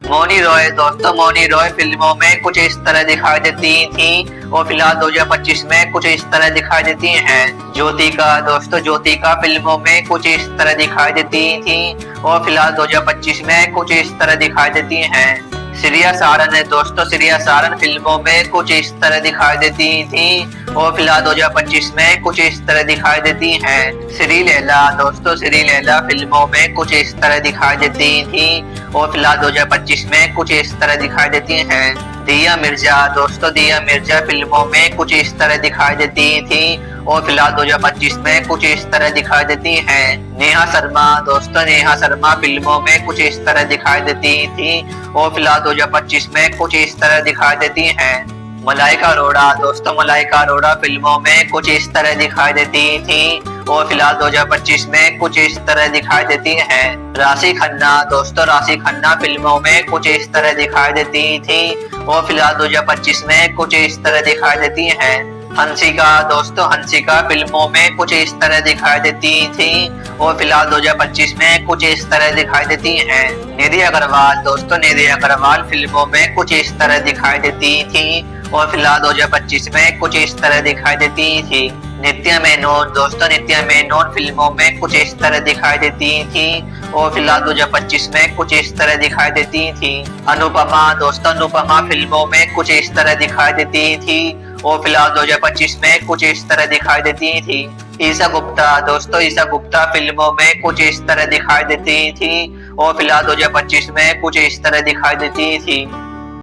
मौनी रॉय दोस्तों, मौनी रॉय फिल्मों में कुछ इस तरह दिखाई देती थी और फिलहाल 2025 में कुछ इस तरह दिखाई देती हैं। ज्योतिका दोस्तों, ज्योतिका फिल्मों में कुछ इस तरह दिखाई देती थी और फिलहाल 2025 में कुछ इस तरह दिखाई देती हैं। श्रेया सारन है दोस्तों, श्रेया सारन फिल्मों में कुछ इस तरह दिखाई देती थी और फिलहाल 2025 में कुछ इस तरह दिखाई देती हैं। श्री लैला दोस्तों, श्री लैला फिल्मों में कुछ इस तरह दिखाई देती थी और फिलहाल 2025 में कुछ इस तरह दिखाई देती हैं। दिया मिर्जा दोस्तों, दिया मिर्जा फिल्मों में कुछ इस तरह दिखाई देती थी और फिलहाल 2025 में कुछ इस तरह दिखाई देती हैं। नेहा शर्मा दोस्तों, नेहा शर्मा फिल्मों में कुछ इस तरह दिखाई देती थी और फिलहाल 2025 में कुछ इस तरह दिखाई देती हैं। मलाइका अरोड़ा दोस्तों, मलाइका अरोड़ा फिल्मों में कुछ इस तरह दिखाई देती थी और फिलहाल 2025 में कुछ इस तरह दिखाई देती है। राशि खन्ना दोस्तों, राशि खन्ना फिल्मों में कुछ इस तरह दिखाई देती थी और फिलहाल 2025 में कुछ इस तरह दिखाई देती है। हंसिका दोस्तों, हंसिका फिल्मों में कुछ इस तरह दिखाई देती थी और फिलहाल 2025 में कुछ इस तरह दिखाई देती हैं। निधि अग्रवाल दोस्तों, निधि अग्रवाल फिल्मों में कुछ इस तरह दिखाई देती थी और फिलहाल 2025 में कुछ इस तरह दिखाई देती थी। नित्या मेनन दोस्तों, नित्या मेनन फिल्मों में कुछ इस तरह दिखाई देती थी और फिलहाल 2025 में कुछ इस तरह दिखाई देती थी। अनुपमा दोस्तों, अनुपमा फिल्मों में कुछ इस तरह दिखाई देती थी और फिलहाल 2025 में कुछ इस तरह दिखाई देती थी। ईशा गुप्ता दोस्तों, ईशा गुप्ता फिल्मों में कुछ इस तरह दिखाई देती थी और फिलहाल 2025 में कुछ इस तरह दिखाई देती थी।